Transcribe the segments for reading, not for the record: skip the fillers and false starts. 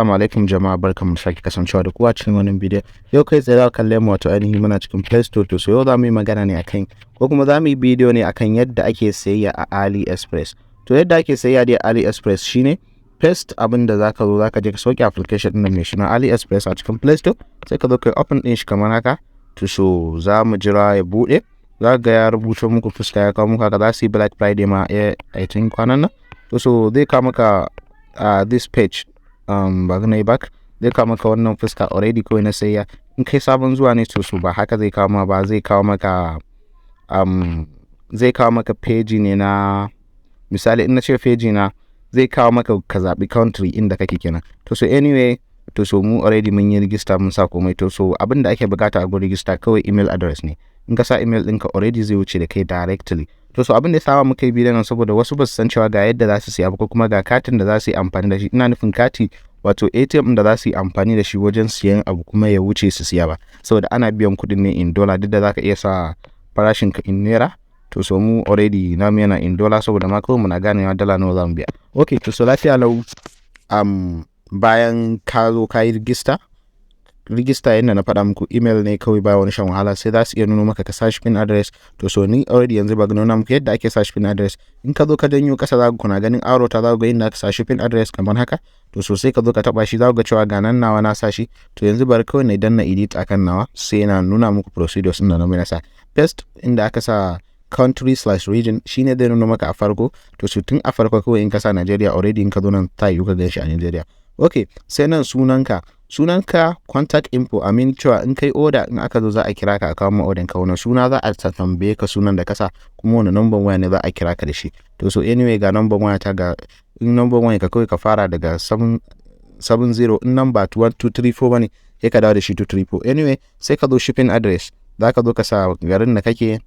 Assalamu alaikum jama'a, barkamu sake kasancewa da ku a cikin wannan bidiyo. Yau kai tsaye za ka kalle mu wato ainihin muna cikin Play Store, to yau za mu yi magana ne akan ko kuma za mu yi bidiyo ne akan yadda ake sayayya a AliExpress. To yadda ake sayayya da AliExpress shine first abin da zaka zo zaka je ka sauke application din mai suna AliExpress a cikin Play Store, sai ka zo kai open din shi kamar haka. To za mu jira ya bude. Za ga ya rubuta muku fuska ya kawo muku haka, za su yi Black Friday ma I think kwanan nan. To zai kawo maka this page ba gana back, zai kawo maka wannan fuska already kawai na sayya. In kai sabon zuwa ne to ba haka zai kawo ma ba, zai kawo maka page ne na misali. In na ce page na zai kawo maka ka zabi country inda kake kenan. To anyway, mu already mun yi register mun sa komai. To abin da ake bukata a gurin register kawai email address ne. In ka sa email ɗinka already zai wuce da kai directly. To abin da ya sa muka yi bidiyon nan saboda wasu ba su san cewa ga yadda za su siya ba, ko kuma ga katin da za su yi amfani da shi. Ina nufin kati wato ATM da za su yi amfani da shi wajen siyan abu kuma ya wuce su siya ba, saboda ana biyan kuɗin ne in dollar, duk da za ka iya sa farashin ka in naira. To mu already namu yana in dollar saboda ma kawai muna ganewa dala nawa za mu biya. Okay, to lafiya lau. Bayan ka zo ka yi register yadda na faɗa muku, email ne kawai ba wani shan wahala. Sai za su iya nuno maka ka sa shipping address. To ni already yanzu ba nuna muku yadda ake sa shipping address. In ka zo ka janyo ƙasa za ku kuna ganin arrow ta, za ku ga inda ka sa shipping address kamar haka. To sai ka zo ka taba shi, za ku ga cewa ga nan nawa na sa shi. To yanzu bari kawai na danna edit akan nawa, sai na nuna muku procedures din da na mai sa. First inda aka sa country/region shine zai nuna maka a farko. To tun a farko kawai in ka sa Nigeria already, in ka zo nan ta yi ka gan shi a Nigeria. Okay, sai nan sunanka contact info. Cewa in kai order, in aka zo za a kira ka a kawo ma order ka, wani suna za a tambaye ka sunan da kasa, kuma wani number waya ne za a kira ka da shi. To anyway, ga number waya ta, ga in number waya ka kawai ka fara daga 770. in number 1234 bane sai ka dawo da shi 234. Anyway, sai ka zo shipping address, za ka zo ka sa garin da kake.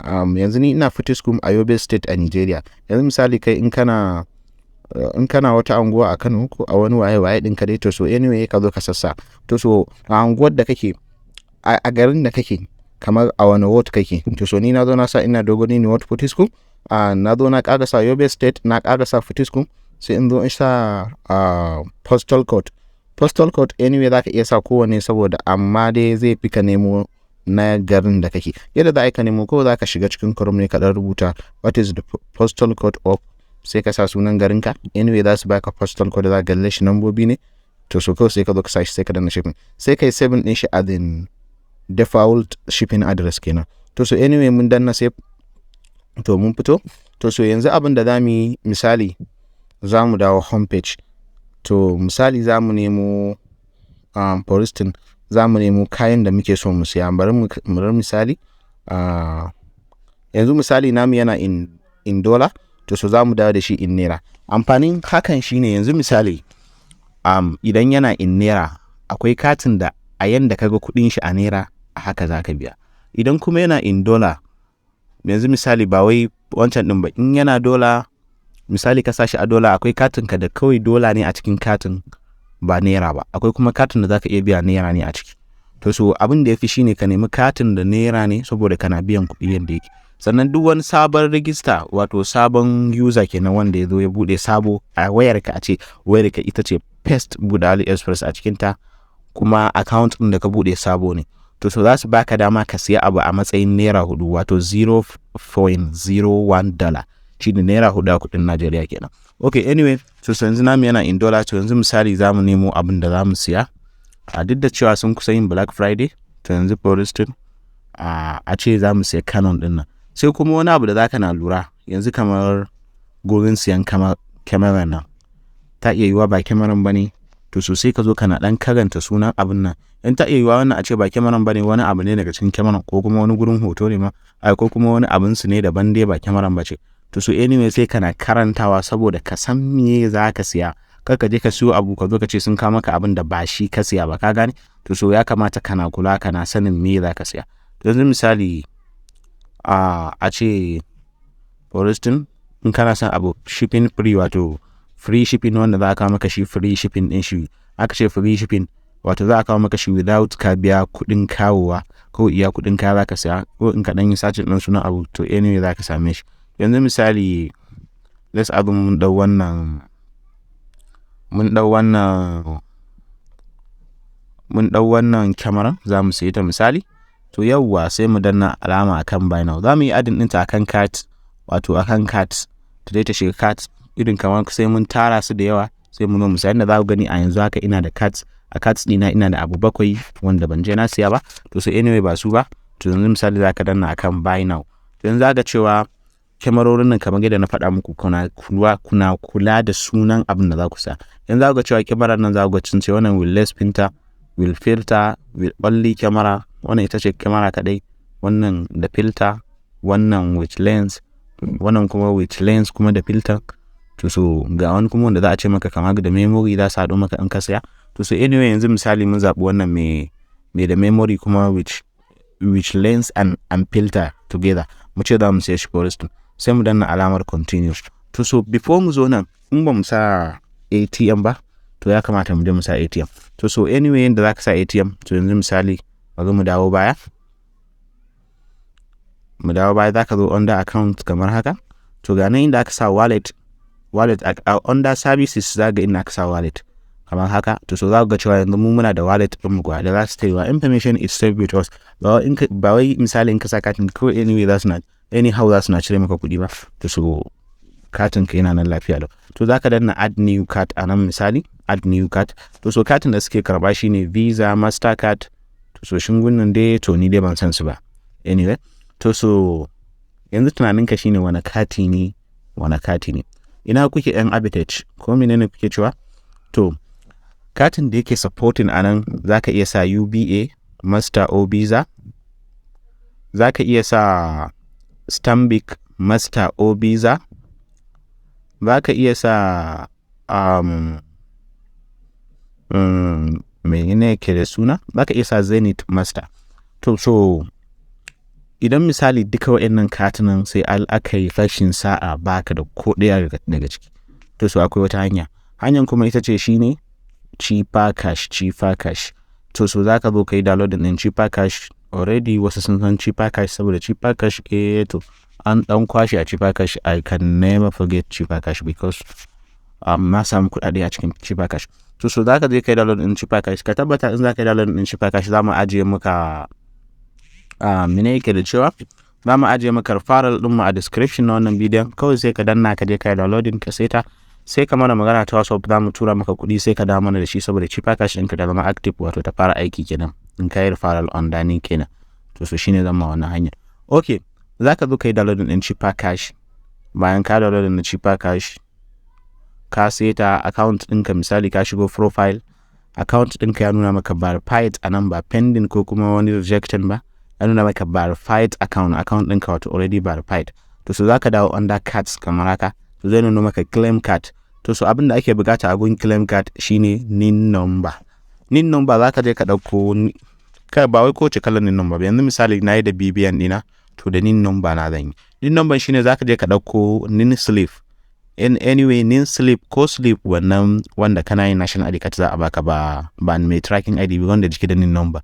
Yanzu ni ina Fitiskum a Yobe State a Nigeria. Yanzu misali kai in kana wata anguwa a Kano ko a wani waye din ka dai. To anyway, ka zo ka sassa. To a anguwar da kake, a garin da kake, kamar a wani ward kake. To ni na zo na sa ina Dogoni ne ward Fitiskum. Na zo na ƙarasa Yobe State, na ƙarasa Fitiskum. Sai in zo in sa postal code. Anyway, za ka iya sa kowane, saboda amma dai zai fi ka nemo na garin da kake. Yadda za ka nemo, ko za ka shiga cikin Chrome ne ka dan rubuta what is the postal code of, sai ka sa sunan garinka. Anyway, za su baka postal code, za ka galle shi nambobi ne. To kawai sai ka zo ka sa shi, sai ka danna shipping, sai kai 7 din shi as in default shipping address kenan. To anyway, mun danna save. To mun fito. To yanzu abin da za mu yi, misali za mu dawo homepage. To misali za mu nemo for instance, za mu nemo kayan da muke so mu siya. Bari mu misali, yanzu misali namu yana in dollar. To za mu dawo da shi in naira. Amfanin hakan shine, yanzu misali idan yana in naira, akwai katin da a yanda kaga kudin shi a naira a haka zaka biya. Idan kuma yana in dollar, yanzu misali ba wai wancan din ba, in yana dollar misali ka sa shi a dollar, akwai katin ka da kawai dollar ne a cikin katin, ba naira ba. Akwai kuma katin da zaka iya biya naira ne a ciki. To abin da yafi shine ka nemi katin da naira ne, saboda kana biyan kuɗi yanda yake. Sannan duk wani sabon register, wato sabon user kenan, wanda ya zo ya bude sabo a wayarka, a ce wayarka ita ce first bude AliExpress a cikinta, kuma account din da ka bude sabo ne. To za su baka dama ka siya abu a matsayin naira 4, wato $0.01 shine naira 4 a kudin Najeriya kenan. Okay, anyway, yanzu namu yana in dollar. To yanzu misali za mu nemo abin da za mu siya. Duk da cewa sun kusa yin Black Friday. To yanzu for instance, a ce za mu siya Canon din nan. Sai kuma wani abu da zaka na lura, yanzu kamar gurin siyan camera nan, ta iya yiwa ba cameran bane. To sai ka zo kana dan karanta sunan abin nan. In ta iya yiwa wannan a ce ba cameran bane, wani abu ne daga cikin cameran, ko kuma wani gurin hoto ne ma, ko kuma wani abin su ne daban dai ba cameran bace. To anyway, sai kana karantawa saboda ka san me za ka siya. Kar ka je ka siyo abu ka zo ka ce sun kawo maka abin da ba shi ka siya ba, ka gane. To ya kamata kana kula, kana sanin me za ka siya. To yanzu misali a ce for instance, in kana son abu shipping free, wato free shipping, wanda za a kawo maka shi free shipping din shi. Aka ce free shipping, wato za a kawo maka shi without ka biya kuɗin kawowa, ko iya kuɗin kaya za ka siya, ko in ka dan yi search din sunan abu. To anyway, za ka same shi. Yanzu misali, let's add mun dau wannan mun dau wannan camera zamu sayi ta misali to yawwa sai mu danna alama akan buy now zamu yi adin ɗinta akan cart wato akan cart to dai ta shiga cart irin kamar sai mun tara su da yawa sai mu zo mu sayar da za ku gani a yanzu haka ina da cards a cards dina ina da abu 7 wanda ban je na siya ba to so anyway ba su ba to yanzu misali zaka danna akan buy now to yanzu zaka cewa kyamarorin nan kamar yadda na faɗa muku kuna kula da sunan abin da za ku sa yanzu zaka cewa kyamarar nan za ku ga ce wannan will less filter will filter will only camera wannan ita ce kyamara kadai wannan da filter wannan with lens wannan kuma with lens kuma da filter to so ga wani kuma wanda za a ce maka kamar da memory za su haɗu maka in ka saya to so anyway yanzu misali mun zaɓi wannan me da memory kuma which lens and filter together mu ce za mu sai shi for instance sai mu danna alamar continue to so before mu zo nan in ba mu sa ATM ba to ya kamata mu je mu sa ATM to so anyway yanda zaka sa ATM to yanzu misali bari mu dawo baya zaka zo under account kamar haka to ga nan inda aka sa wallet under services zaga inda aka sa wallet kamar haka to so za ku ga cewa yanzu mu muna da wallet din mu da za su taiwa information is saved with us ba wai misali in ka sa katin ko anyway za su na anyhow za su na cire maka kuɗi ba to so katin ka yana nan lafiya lau to zaka danna add new card a nan misali add new card to so katin da suke karba shine Visa Mastercard to so shingunan dai to ni dai ban san su ba anyway to so yanzu tunaninka shine wani kati ne ina kuke yan habitat ko menene kuke cewa to katin da yake supporting anan zaka iya sa UBA Master o Visa zaka iya sa Stanbic Master o Visa zaka iya sa menene ke da suna zaka iya sa Zenith Master to so idan misali duka waɗannan katunan sai aka yi fashin sa'a baka da ko ɗaya daga ciki to so akwai wata hanyar kuma ita ce shine cheaper cash to so zaka zo kai downloading din cheaper cash already wasu sun san cheaper cash saboda cheaper cash to an dan kwashi a cheaper cash I can never forget cheaper cash because na samu kuɗaɗe a cikin cheaper cash to so zaka je kai download din cheaper cash ka tabbata in zaka yi download din cheaper cash za mu ajiye maka mene yake da cewa za mu ajiye maka referral din mu a description na wannan bidiyon kawai sai ka danna ka je kai downloading ka saita sai ka mana magana ta WhatsApp za mu tura maka kuɗi sai ka dawo mana da shi saboda cheaper cash ɗinka ta zama active wato ta fara aiki kenan in ka yi referral on dining kenan to so shine zama wannan hanya okay zaka zo kai downloading din cheaper cash bayan ka downloading din cheaper cash ka saita account ɗinka misali ka shigo profile account ɗinka ya nuna maka verified a nan ba pending ko kuma wani rejection ba ya nuna maka verified account ɗinka wato already verified to so zaka dawo under cards kamar haka to zai nuna maka claim card to so abin da ake bukata a gun claim card shine NIN number zaka je ka dauko ka ba wai ko ce kallon NIN number yanzu misali nayi da BBN dina to da NIN number na zan yi NIN number shine zaka je ka dauko NIN slip anyway NIN slip ko slip wannan wanda kana yin national ID card za a baka ba mai tracking ID wanda jiki da NIN number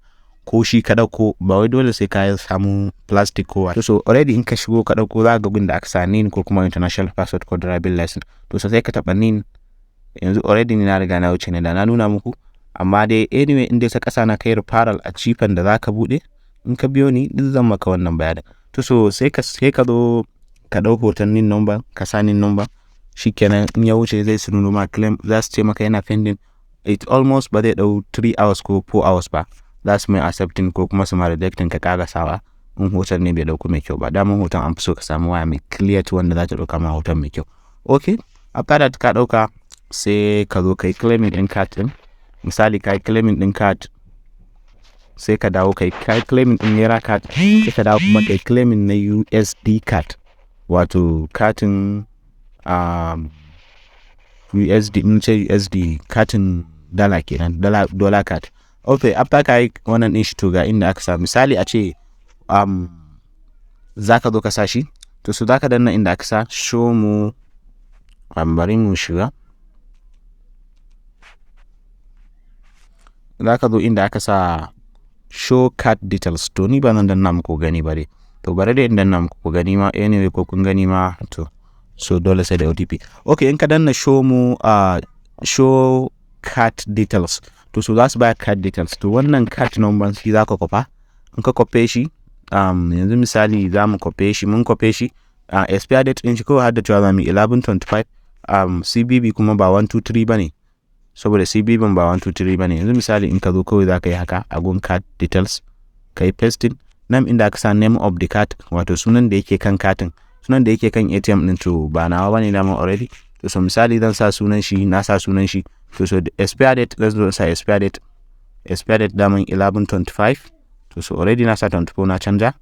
ko shi ka dauko ba wai dole sai ka samu plastic ko to so already in ka shigo ka dauko za ka ga da aka sa NIN ko kuma international passport ko driving license to so sai ka taba NIN yanzu already ni na riga na wuce ne da na nuna muku amma dai anyway in dai sa kasa na kai referral a cheaper da zaka bude in ka biyo ni duk zan maka wannan bayanin to so sai ka zo ka dau hoton NIN number ka sa NIN number shikenan in ya wuce zai su nuno ma claim za su ce maka yana pending it almost ba zai dau 3 hours ko 4 hours ba za su mai accepting ko kuma su ma rejecting ka karasawa in hoton ne bai dauko mai kyau ba daman hoton an fi so ka samu waya mai clear wanda za ta dauka ma hoton mai kyau okay after that ka dauka sai ka zo kai claiming din card din misali kai claiming din card sai ka dawo kai claiming din naira card sai ka dawo kuma kai claiming na USD card wato katin USD katin dala kenan dollar card okay after kai wannan din shi to ga inda aka sa misali a ce zaka zo ka sa shi to su zaka danna inda aka sa show mu bari mu shiga zaka zo inda aka sa show card details to ni ba nan danna muku gani bare to bare da inda nan muku gani ma anyway ko kun gani ma to so dole sai da OTP okay in ka danna show mu show card details to so za su baka card details. To wannan card number shi za ka kofa, in ka kofe shi yanzu misali za mu kofe shi, mun kofe shi expire date din shi kawai har da cewa za mu 11/25, CBB kuma ba 123 bane, saboda CBB ba 123 bane. Yanzu misali in ka zo kawai za ka yi haka a gun card details, ka yi pasting nan inda aka sa name of the card, wato sunan da yake kan katin, sunan da yake kan ATM din, to ba nawa bane dama already. To so misali zan sa sunan shi, na sa sunan shi, to so the expire date let's do sa expire date daman 11/25, to so already na sa 24 na canja,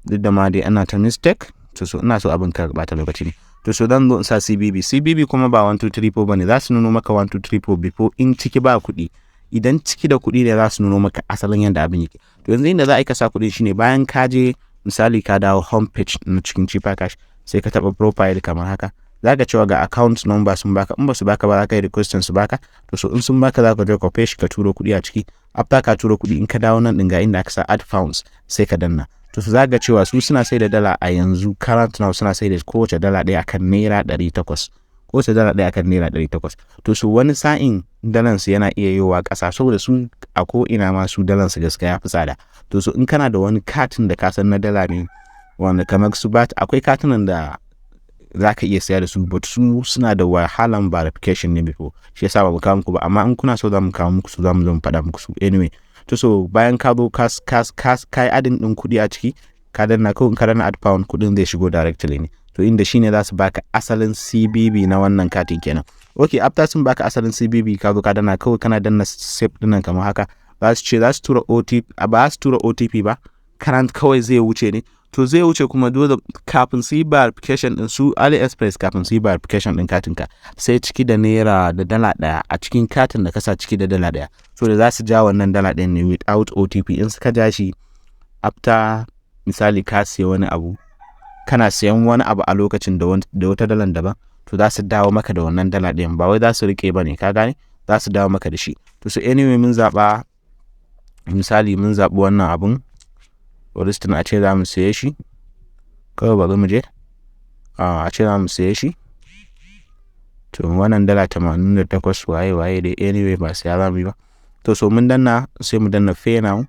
duk da ma dai ana ta mistake, to so ina so abin ka bata lokaci ne. To so dan zo in sa CBB kuma ba 1234 bane, za su nuno maka 1234 before in ciki ba kuɗi. Idan ciki da kuɗi ne za su nuno maka asalin yanda abin yake. To yanzu inda za a yi ka sa kuɗi shine bayan ka je misali ka dawo home page na cikin cheaper cash, sai ka taɓa profile kamar haka, za ka cewa ga account number sun baka, in ba su baka ba za ka yi requesting su baka. To so in sun baka za ka je copy shi ka turo kuɗi a ciki, after ka turo kuɗi in ka dawo nan ɗin ga inda aka sa add funds sai ka danna. To su za ka cewa su suna sai da dala a yanzu current now suna sai da kowace dala ɗaya akan naira 800, kowace dala ɗaya akan naira 800. To su wani sa'in dalan su yana iya yowa ƙasa, saboda su a ko ina ma su dalan su gaskiya fi tsada. To su in kana da wani katin da ka san na dala ne, wanda kamar su bat, akwai katunan da za ka iya saya da su, but su suna da wahalan verification ne before, shi yasa ba mu kawo muku ba, amma in kuna so za mu kawo muku su, za mu zo mu faɗa muku su anyway. To so bayan ka zo ka yi adin ɗin kuɗi a ciki, ka danna kawai in ka danna add pound, kuɗin zai shigo directly ne. To inda shine za su baka asalin CBB na wannan katin kenan. Okay, after sun baka asalin CBB ka zo ka danna kawai kana danna save ɗinnan kamar haka, za su ce za su tura OTP, ba su tura OTP ba, current kawai zai wuce ne. To zai wuce kuma dole kafin su yi verification din su AliExpress, kafin su yi verification din katin ka, sai ciki da naira da dala ɗaya a cikin katin da ka sa ciki da dala ɗaya. So da za su ja wannan dala ɗin ne without OTP. In suka ja shi after misali ka siya wani abu, kana siyan wani abu a lokacin da wata dalan daban, to za su dawo maka da wannan dala ɗin, ba wai za su rike ba ne, ka gane, za su dawo maka da shi. To so anyway mun zaɓa misali mun zaɓi wannan abun, Oristin a ce za mu siye shi, kawai ba mu je a ce za mu siye shi. To wannan dala 88 waye dai anyway ba siya za mu yi ba. To so mun danna sai mu danna pay now.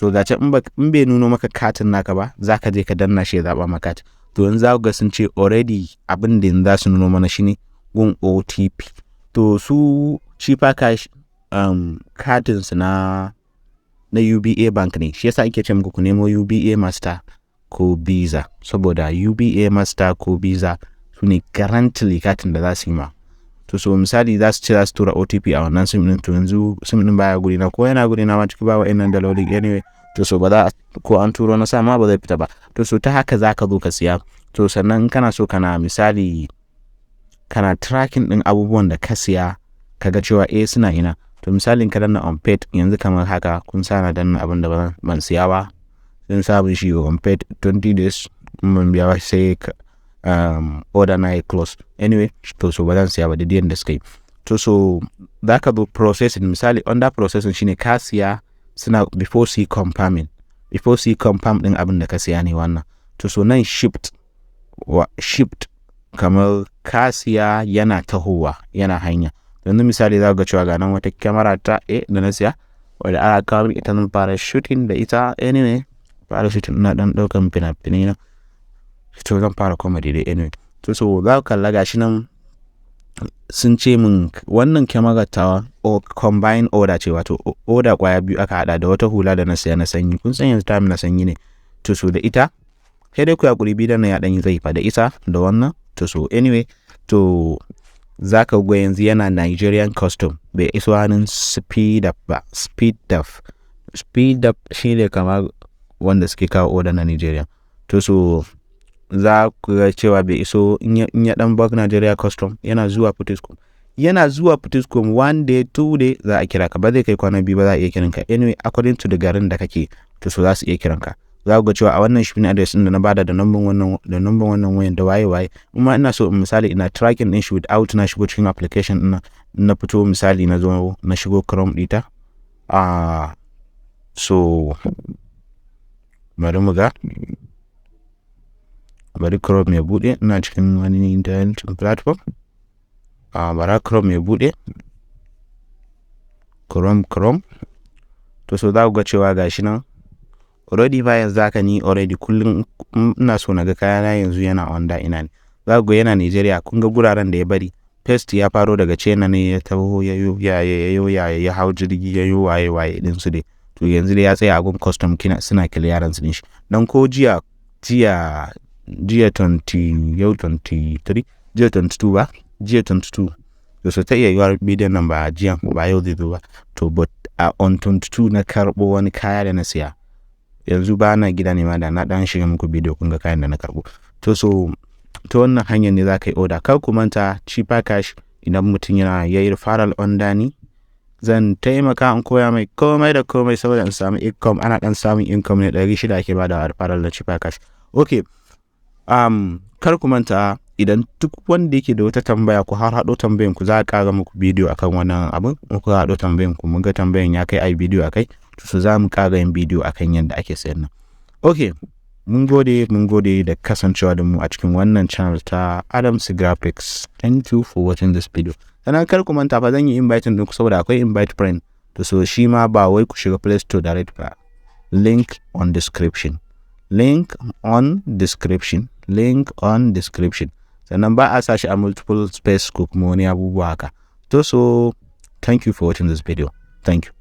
To da ce in bai nuno maka katin naka ba, za ka je ka danna shi ya zaɓa maka katin. To yanzu za ku ga sun ce already abin da za su nuno mana shi ne gun OTP. To su cheaper cash katin su na UBA bank ne, shi yasa ake ce muku ku nemo UBA Master ko Visa, saboda UBA Master ko Visa su ne currently katin da za su yi ma. To so misali za su ce za su tura OTP a wannan sim din, to yanzu sim din baya guri na, ko yana guri na ma ciki ba wa'annan dalolin anyway. To so ba za ko an turo na sama ba zai fita ba. To so ta haka za ka zo ka siya. To sannan kana so kana misali kana tracking din abubuwan da ka siya, kaga cewa suna ina. To misalin ka danna unpaid yanzu kamar haka, kun sa na danna abin da ban siya ba, sun sabon shi unpaid 20 days, mun biya ba sai order na yi close anyway. To so ba zan siya ba da yanda suka yi. To so za ka zo processing, misali under processing shine ka siya suna before su yi confirm din abin da ka siya ne wannan. To so nan shipped kamar ka siya yana tahowa, yana hanya. Yanzu misali za ga cewa ga nan wata kyamara ta da na siya, wadda aka kawo min ita, nan fara shooting da ita anyway, fara shooting na dan daukan fina-finai na, to zan fara comedy da anyway. To so za ka kalla gashi nan sun ce min wannan kyamara ta combine order ce, wato order kwaya biyu aka hada da wata hula da na siya na sanyi, kun san yanzu time na sanyi ne. To so da ita sai dai ku ya kuri bidan na ya dan yi zai fa da ita da wannan. To so anyway, to za ka ga yanzu yana Nigerian custom, bai iso hannun speed up ba. Speed up shi ne kamar wanda suke kawo order na Nigeria. To so za ku ga cewa bai iso, in ya dan bug Nigeria custom yana zuwa Putiskum 1 day 2 day za a kira ka, ba zai kai kwana biyu ba za a iya kiran ka anyway according to the garin da kake. To so za su iya kiran ka. Za ku ga cewa a wannan shipping address din da na bada da number wannan wayan da waye kuma ina so misali ina tracking din shi without na shigo cikin application din na fito, misali na zo na shigo Chrome dita, so bari mu ga, bari Chrome ya bude, ina cikin wani internet platform, bara Chrome ya bude. Chrome. To so za ku ga cewa gashi nan already ba yanzu haka ni already kullum ina so na ga kayana yanzu yana onda ina ne. Za ku ga yana Nigeria, kun ga guraren da ya bari. First ya faro daga China ne, ya taho ya hau jirgi ya yo waye din su dai. To yanzu dai ya tsaya a gun custom suna clearance din shi. Dan ko jiya 20 yau 23 jiya 22 ba, jiya 22. To so ta iya yiwuwar bidiyon nan ba jiya ba yau zai zo ba. To but on 22 na karbo wani kaya da na siya. Yanzu ba na gida ne ma da na dan shiga muku bidiyo kun ga kayan da na karbo. To so ta wannan hanyar ne za ka yi order. Kar ku manta cheaper cash idan mutum yana yayi referral under ni, zan taimaka in koya mai komai da komai saboda in samu income. Ana dan samun income ne 600 ake bada referral na cheaper cash. Okay, kar ku manta idan duk wanda yake da wata tambaya ku har hado tambayan ku, za a ƙara muku bidiyo akan wannan abin. Ku hado tambayan ku, mun ga tambayan ya kai ai bidiyo akai, to so za mu ƙara yin bidiyo akan yadda ake sayar nan. Okay, mun gode da kasancewa da mu a cikin wannan channel ta Adamsy Graphics. Thank you for watching this video. Sannan kar ku manta fa zan yi inviting din ku saboda akwai invite friend. To so shi ma ba wai ku shiga Play Store direct ba. Link on description. Sannan ba a sa shi a multiple space ko kuma wani abubuwa haka. To so thank you for watching this video. Thank you.